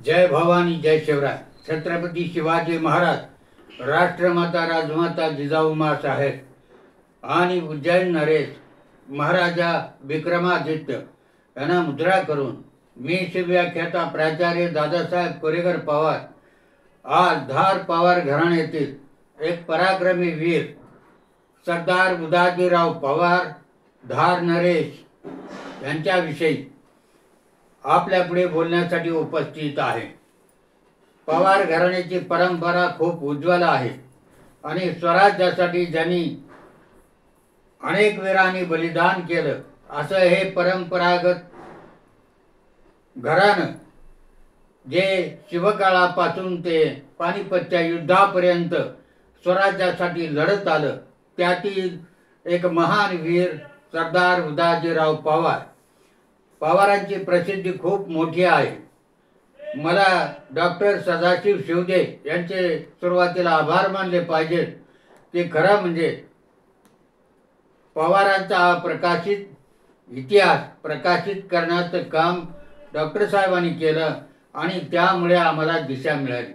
जय भवानी जय शिवराय. छत्रपती शिवाजी महाराज, राष्ट्रमाता राजमाता जिजाऊ साहेब आणि उज्जैन नरेश महाराजा विक्रमादित्य यांना मुद्रा करून मी शिवव्याख्याता प्राचार्य दादासाहेब कोरेगाव पवार आज धार पवार घराण्यातील एक पराक्रमी वीर सरदार उदाजीराव पवार धार नरेश यांच्याविषयी आपल्यापुढे बोलण्यासाठी उपस्थित आहे. पवार घराण्याची परंपरा खूप उज्ज्वल आहे आणि स्वराज्यासाठी ज्यांनी अनेक वीरांनी बलिदान केलं असं हे परंपरागत घराणं जे शिवकाळापासून ते पानिपतच्या युद्धापर्यंत स्वराज्यासाठी लढत आलं त्यातील एक महान वीर सरदार उदाजीराव पवार. पवारांची प्रसिद्धी खूप मोठी आहे. मला डॉक्टर सदाशिव शिवदे यांचे सुरुवातीला आभार मानले पाहिजेत. ते खरं म्हणजे पवारांचा प्रकाशित इतिहास प्रकाशित करण्याचं काम डॉक्टर साहेबांनी केलं आणि त्यामुळे आम्हाला दिशा मिळाली.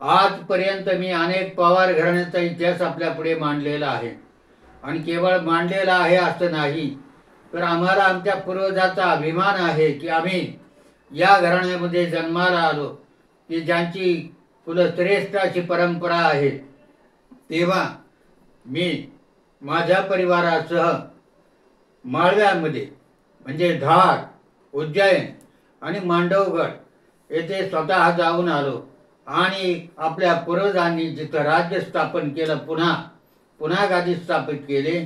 आजपर्यंत मी अनेक पवार घराण्याचा इतिहास आपल्यापुढे मांडलेला आहे आणि केवळ मांडलेला आहे असं नाही, तर आम्हाला आमच्या पूर्वजाचा अभिमान आहे की आम्ही या घराण्यामध्ये जन्माला आलो की ज्यांची कुलश्रेष्ठ अशी परंपरा आहे. तेव्हा मी माझ्या परिवारासह माळव्यामध्ये म्हणजे धार, उज्जैन आणि मांडवगड येथे स्वतः जाऊन आलो आणि आपल्या पूर्वजांनी जिथं राज्य स्थापन केलं पुन्हा गादी स्थापित केले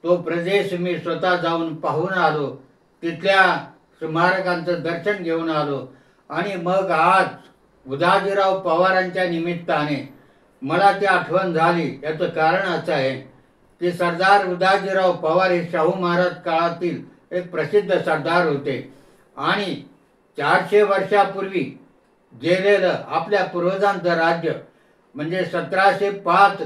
तो प्रदेश मी स्वतः जाऊन पाहून आलो. तिथल्या स्मारकांचं दर्शन घेऊन आलो आणि मग आज उदाजीराव पवारांच्या निमित्ताने मला ती आठवण झाली. याचं कारण असं आहे की सरदार उदाजीराव पवार हे शाहू महाराज काळातील एक प्रसिद्ध सरदार होते आणि 400 वर्षापूर्वी गेलेलं आपल्या पूर्वजांचं राज्य म्हणजे 1705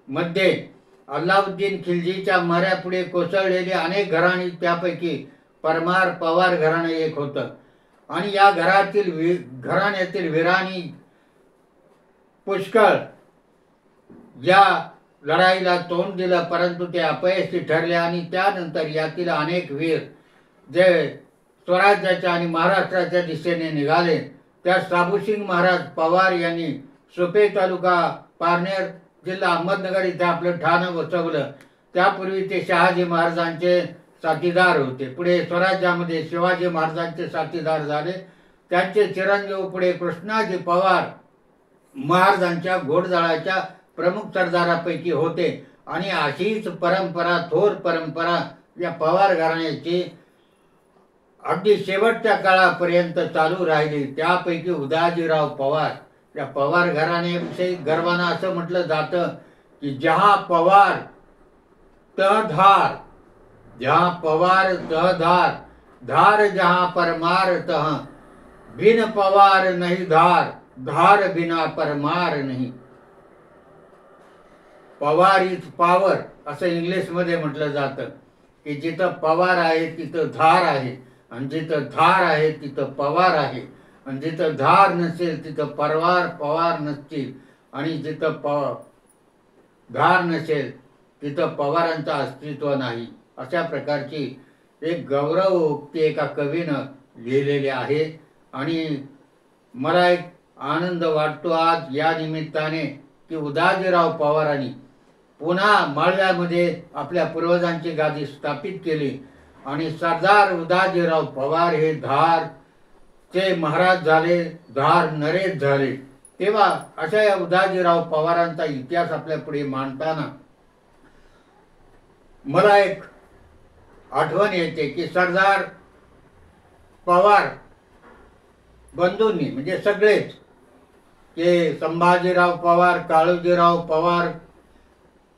मध्ये अल्लाउद्दीन खिलजीच्या माऱ्यापुढे कोसळलेली अनेक घराणी त्यापैकी परमार पवार घराणं एक होतं आणि या घराण्यातील वीरांनी पुष्कळ या लढाईला तोंड दिलं, परंतु ते अपयशी ठरले आणि त्यानंतर यातील अनेक वीर जे स्वराज्याच्या आणि महाराष्ट्राच्या दिशेने निघाले. त्या साबुसिंग महाराज पवार यांनी सुपे तालुका पारनेर जिल्हा अहमदनगर इथे आपलं ठाणं बसवलं. त्यापूर्वी ते शहाजी महाराजांचे साथीदार होते. पुढे स्वराज्यामध्ये शिवाजी महाराजांचे साथीदार झाले. त्यांचे चिरंजीव पुढे कृष्णाजी पवार महाराजांच्या घोडदळाच्या प्रमुख सरदारापैकी होते आणि अशीच परंपरा थोर परंपरा या पवार घराण्याची अगदी शेवटच्या काळापर्यंत चालू राहिली. त्यापैकी उदाजीराव पवार या पवार घराण्याविषयी गर्वानं असं म्हटलं जातं की जहाँ पवार तह धार, जहाँ पवार तह धार, धार जहाँ परमार तह, बिन पवार नहीं धार, धार बिना परमार नहीं. पवार इज पॉवर असं इंग्लिशमध्ये म्हटलं जातं की जिथं पवार आहे तिथं धार आहे आणि जिथं धार आहे तिथं पवार आहे आणि जिथं धार नसेल तिथं पवार नसतील आणि जिथं धार नसेल तिथं पवारांचं अस्तित्व नाही. अशा प्रकारची एक गौरव उक्ती एका कवीनं लिहिलेली आहे आणि मला एक आनंद वाटतो आज या निमित्ताने की उदाजीराव पवारांनी पुन्हा माळव्यामध्ये आपल्या पूर्वजांची गादी स्थापित केली आणि सरदार उदाजीराव पवार हे धारचे महाराज झाले, धार नरेश झाले. तेव्हा अशा या उदाजीराव पवारांचा इतिहास आपल्या पुढे मांडताना मला एक आठवण येते की सरदार पवार बंधूंनी म्हणजे सगळेच की संभाजीराव पवार, काळोजीराव पवार,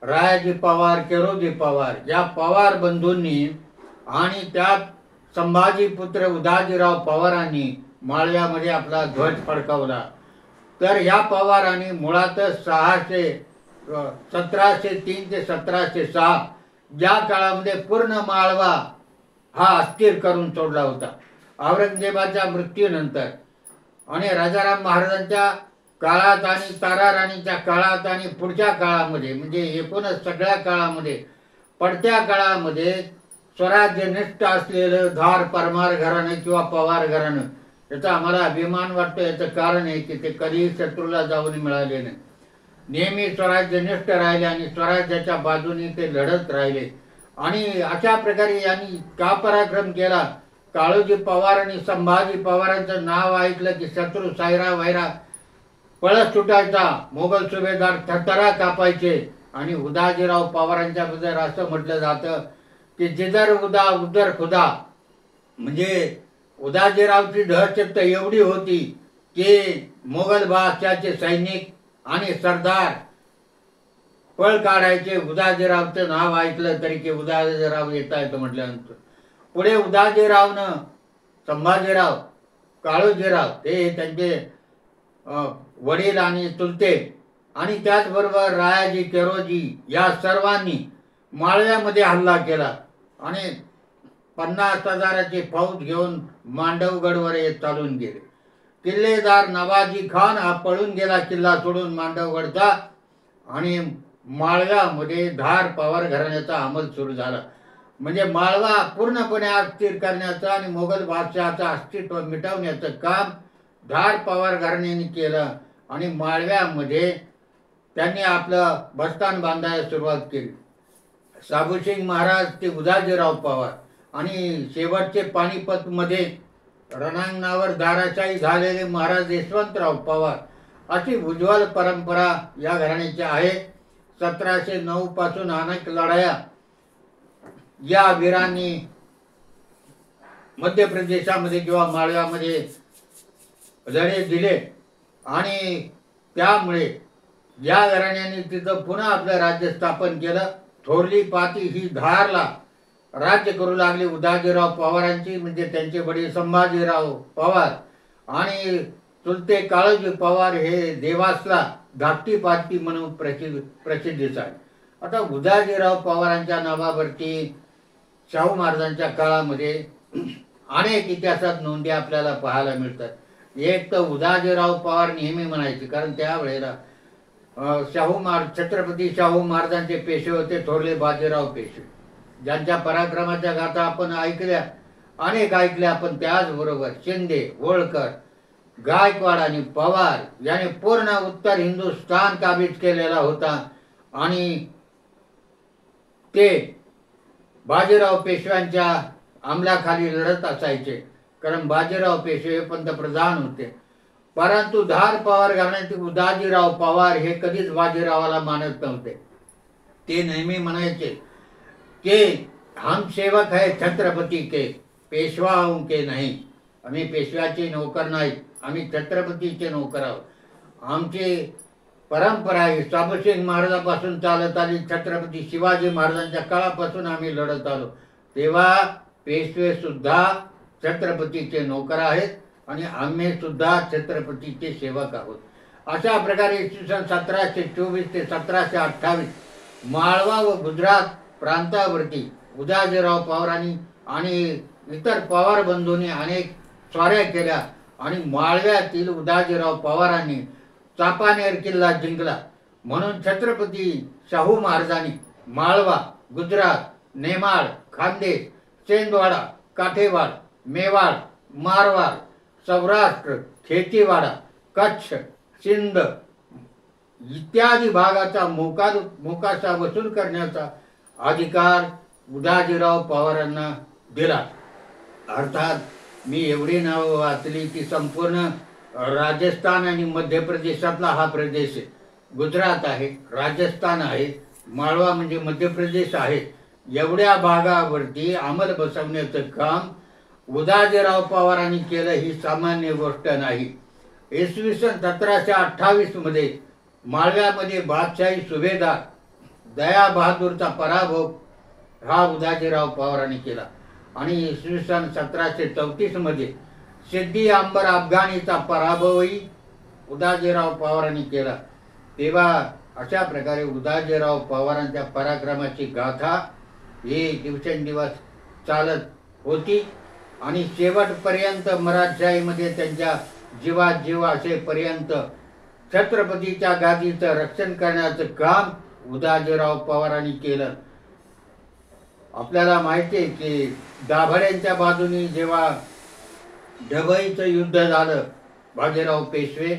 रायाजी पवार, केरोजी पवार या पवार बंधूंनी आणि त्यात संभाजी पुत्र उदाजीराव पवारांनी माळव्यामध्ये आपला ध्वज फडकवला. तर ह्या पवारांनी मुळातच 1703 ते 1706 या काळामध्ये पूर्ण माळवा हा अस्थिर करून सोडला होता. औरंगजेबाच्या मृत्यूनंतर आणि राजाराम महाराजांच्या काळात आणि ताराराणीच्या काळात आणि पुढच्या काळामध्ये म्हणजे एकूणच सगळ्या काळामध्ये पडत्या काळामध्ये स्वराज्यनिष्ठ असलेलं धार परमार घराणं किंवा पवार घराणं याचा आम्हाला अभिमान वाटतो. याचं कारण आहे की ते कधीही शत्रूला जाऊन मिळाले नाही. नेहमी स्वराज्यनिष्ठ राहिले आणि स्वराज्याच्या बाजूने ते लढत राहिले. आणि अशा प्रकारे यांनी का पराक्रम केला. काळोजी पवार आणि संभाजी पवारांचं नाव ऐकलं की शत्रू सायरा वैरा पळत सुटायचा. मोगल सुभेदार थरथरा कापायचे. आणि उदाजीराव पवारांच्या बद्दल असं म्हटलं जातं की जिधर उदा उधर खुदा. म्हणजे उदाजीरावची दहशत एवढी होती की मोगल बादशाहचे सैनिक आणि सरदार पळ काढायचे. उदाजीरावचं नाव ऐकलं तरी की उदाजीराव येत आहेत म्हटल्यानंतर पुढे उदाजीरावनं संभाजीराव काळोजीराव हे त्यांचे वडील आणि चुलते आणि त्याचबरोबर रायाजी केरोजी या सर्वांनी माळव्यामध्ये हल्ला केला आणि 50,000ची फौज घेऊन मांडवगडवर येत चालून गेले. किल्लेदार नवाजी खान हा पळून गेला किल्ला सोडून मांडवगडचा आणि माळव्यामध्ये धार पवार घराण्याचा अंमल सुरू झाला. म्हणजे माळवा पूर्णपणे अस्थिर करण्याचं आणि मोगल बादशहाचं अस्तित्व मिटवण्याचं काम धार पवार घराण्याने केलं. आणि माळव्यामध्ये त्यांनी आपलं बस्तान बांधायला सुरुवात केली. साबुसिंग महाराज ते उदाजीराव पवार आणि शेवटचे पानिपतमध्ये रणांगणावर दाराशाही झालेले महाराज यशवंतराव पवार अशी उज्ज्वल परंपरा या घराण्याची आहे. 1709 पासून अनेक लढाया या वीरांनी मध्य प्रदेशामध्ये किंवा माळव्यामध्ये लढे दिले आणि त्यामुळे या घराण्याने तिथं पुन्हा आपलं राज्य स्थापन केलं. थोरली पाती ही धारला राज्य करू लागली उदाजीराव पवारांची. म्हणजे त्यांचे वडील संभाजीराव पवार आणि चुलते काळोजी पवार हे देवासला धाकटी पाती म्हणून प्रसिद्धीस आहे. आता उदाजीराव पवारांच्या नावावरती शाहू महाराजांच्या काळामध्ये अनेक इतिहासात नोंदी आपल्याला पाहायला मिळतात. एक तर उदाजीराव पवार नेहमी म्हणायचे कारण त्यावेळेला शाहू महाराज छत्रपती शाहू महाराजांचे पेशवे होते थोरले बाजीराव पेशवे, ज्यांच्या पराक्रमाच्या गाथा आपण ऐकल्या अनेक ऐकल्या. आपण त्याचबरोबर शिंदे, होळकर, गायकवाड आणि पवार याने पूर्ण उत्तर हिंदुस्थान काबीज केलेला होता आणि ते बाजीराव पेशव्यांच्या अंमलाखाली लढत असायचे कारण बाजीराव पेशवे पंतप्रधान होते. परंतु धार पवार घराण्याचे उदाजीराव पवार हे कधीच बाजीरावाला मानत नव्हते. ते नेहमी म्हणायचे कि हम सेवक है छत्रपती के, पेशवाओं के नहीं. आम्ही पेशव्याचे नोकर नाही, आम्ही छत्रपतीचे नोकर आहोत. आमची परंपरा आहे साबुसिंग महाराजापासून चालत आली. छत्रपती शिवाजी महाराजांच्या काळापासून आम्ही लढत आलो. तेव्हा पेशवे सुद्धा छत्रपतीचे नोकर आहेत आणि आम्ही सुद्धा छत्रपतीचे सेवक आहोत. अशा प्रकारे इसवी सन 1724 ते 1728 माळवा व गुजरात प्रांतावरती उदाजीराव पवारांनी आणि इतर पवार बंधूंनी अनेक स्वाऱ्या केल्या आणि माळव्यातील उदाजीराव पवारांनी चापानेर किल्ला जिंकला. म्हणून छत्रपती शाहू महाराजांनी माळवा, गुजरात, नेमाळ, खानदेश, सेंदवाडा, काठेवाड, मेवाड, मारवाड, सौराष्ट्र, खेतीवाडा, कच्छ, सिंध इत्यादी भागाचा मोकाशा वसूल करण्याचा अधिकार उदाजीराव पवारांना दिला. अर्थात मी एवढी नावं वाचली की संपूर्ण राजस्थान आणि मध्य प्रदेशातला हा प्रदेश आहे. गुजरात आहे, राजस्थान आहे, माळवा म्हणजे मध्य प्रदेश आहे. एवढ्या भागावरती अंमल बसवण्याचं काम उदाजीराव पवारांनी केलं ही सामान्य गोष्ट नाही. इसवी सन 1728 मध्ये माळव्यामध्ये बादशाही सुभेदार दया बहादूरचा पराभव हा उदाजीराव पवारांनी केला आणि इसवी सन 1734 मध्ये सिद्दी अंबर अफगाणीचा पराभवही उदाजीराव पवारांनी केला. तेव्हा अशा प्रकारे उदाजीराव पवारांच्या पराक्रमाची गाथा ही दिवसेंदिवस चालत होती आणि शेवटपर्यंत मराठशाहीमध्ये त्यांच्या जीवात जीव असेपर्यंत छत्रपतीच्या गादीचं रक्षण करण्याचं काम उदाजीराव पवारांनी केलं. आपल्याला माहिती आहे की दाभाड्यांच्या बाजूनी जेव्हा ढबईचं युद्ध झालं, बाजीराव पेशवे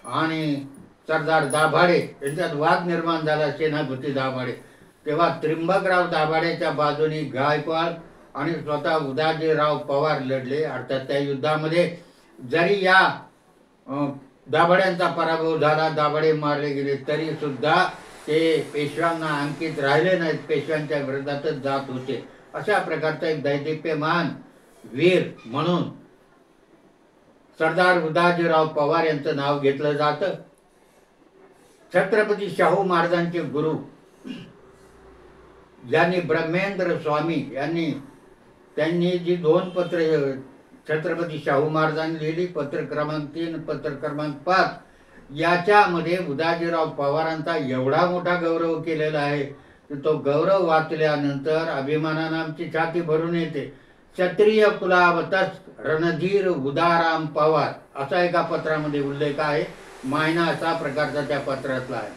आणि सरदार दाभाडे यांच्यात वाद निर्माण झाला, सेनापती दाभाडे, तेव्हा त्र्यंबकराव दाभाडेच्या बाजूनी गायकवाड आणि स्वतः उदाजीराव पवार लढले. अर्थात त्या युद्धामध्ये जरी या दाभाड्यांचा पराभव झाला, दाभाडे मारले गेले, तरी सुद्धा ते पेशव्यांना अंकित राहिले नाहीत, पेशव्यांच्या विरोधातच जात होते. अशा प्रकारचा एक दैदिप्यमान वीर म्हणून सरदार उदाजीराव पवार यांचं नाव घेतलं जातं. छत्रपती शाहू महाराजांचे गुरु ज्यांनी ब्रह्मेंद्र स्वामी त्यांनी जी 2 पत्र छत्रपती शाहू महाराजांनी लिहिली, पत्र क्रमांक 3, पत्र क्रमांक 5, याच्यामध्ये उदाजीराव पवारांचा एवढा मोठा गौरव केलेला आहे की तो गौरव वाचल्यानंतर अभिमानानं आमची छाती भरून येते. क्षत्रिय कुलावतच रणधीर उदाराम पवार असा एका पत्रामध्ये उल्लेख आहे. मायना असा प्रकारचा त्या पत्रातला आहे.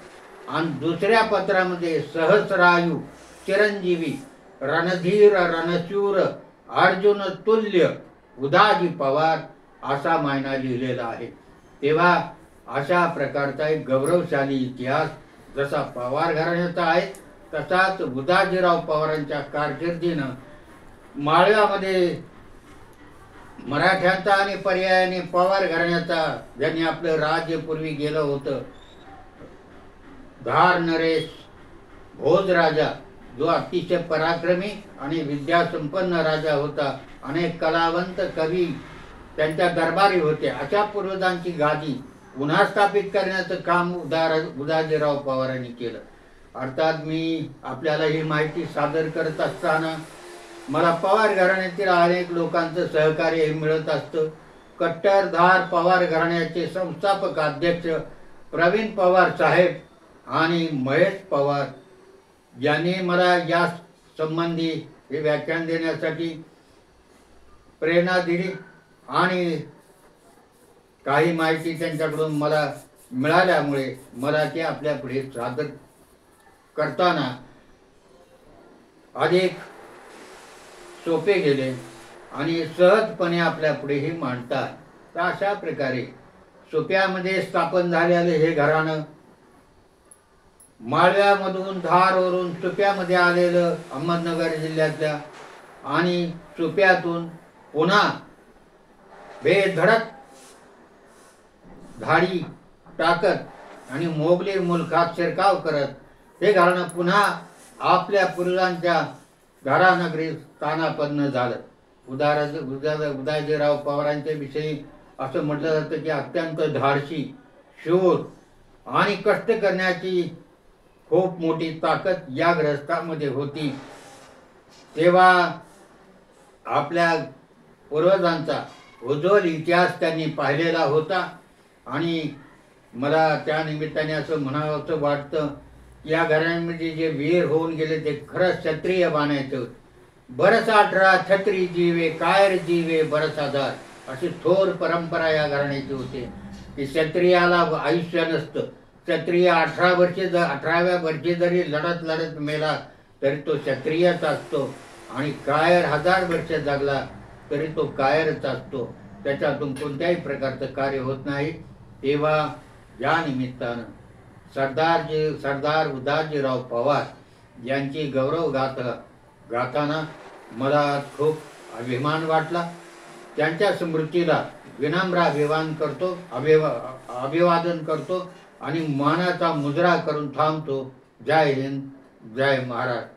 आणि दुसऱ्या पत्रामध्ये सहस्रायू चिरंजीवी रणधीर रणशूर अर्जुन तुल्य उदाजी पवार असा मायना लिहिलेला आहे. तेव्हा अशा प्रकारचा एक गौरवशाली इतिहास जसा पवार घराण्याचा आहे, तसाच उदाजीराव पवारांच्या कारकिर्दीनं माळव्यामध्ये मराठ्यांचा आणि पर्यायाने पवार घराण्याचा, ज्यांनी आपलं राज्य पूर्वी गेलं होतं, धार नरेश भोज राजा, जो अतिशय पराक्रमी आणि विद्यासंपन्न राजा होता, अनेक कलावंत कवी त्यांच्या दरबारी होते, अशा पूर्वजांची गादी पुन्हा स्थापित करण्याचं काम उदाजीराव पवारांनी केलं. अर्थात मी आपल्याला ही माहिती सादर करत असताना मला पवार घराण्यातील अनेक लोकांचं सहकार्य मिळत असतं. कट्टरधार पवार घराण्याचे संस्थापक अध्यक्ष प्रवीण पवार साहेब आणि महेश पवार यांनी मला या संबंधी हे व्याख्यान देण्यासाठी प्रेरणा दिली आणि काही माहिती त्यांच्याकडून मला मिळाल्यामुळे मला ते आपल्या पुढे सादर करताना अधिक सोपे गेले आणि सहजपणे आपल्या पुढेही मांडतात. तर अशा प्रकारे सोप्यामध्ये स्थापन झालेले हे घराणं माळव्यामधून धारवरून सुप्यामध्ये आलेलं अहमदनगर जिल्ह्यातल्या, आणि सुप्यातून पुन्हा बेधडक धाडी टाकत आणि मोगली मुलखात शिरकाव करत हे घराणं पुन्हा आपल्या पूर्वजांच्या घरानगरी स्थानापन्न झालं. उदाजीराव पवारांच्या विषयी असं म्हटलं जातं की अत्यंत धाडसी, शूर आणि कष्ट करण्याची खूप मोठी ताकद या ग्रस्तामध्ये होती. तेव्हा आपल्या पूर्वजांचा उज्ज्वल इतिहास त्यांनी पाहिलेला होता आणि मला त्या निमित्ताने असं म्हणावंसं वाटतं, या घरांमध्ये जे वीर होऊन गेले ते खरंच क्षत्रिय बाणायचे होते. बरस 18 छत्री जीवे कायर जीवे बरस आधार, अशी थोर परंपरा या घराण्याची होती की क्षत्रियाला आयुष्य नसतं. क्षत्रिय 18व्या वर्षी जरी लढत मेला तरी तो क्षत्रियच असतो आणि कायर 1000 वर्ष जगला तरी तो कायरच असतो, त्याच्यातून कोणत्याही प्रकारचं कार्य होत नाही. तेव्हा या निमित्तानं सरदार उदाजीराव पवार यांची गौरव गाताना मला खूप अभिमान वाटला. त्यांच्या स्मृतीला विनम्र अभिवादन करतो आणि मानाचा मुजरा करून थांबतो. जय हिंद, जय महाराष्ट्र.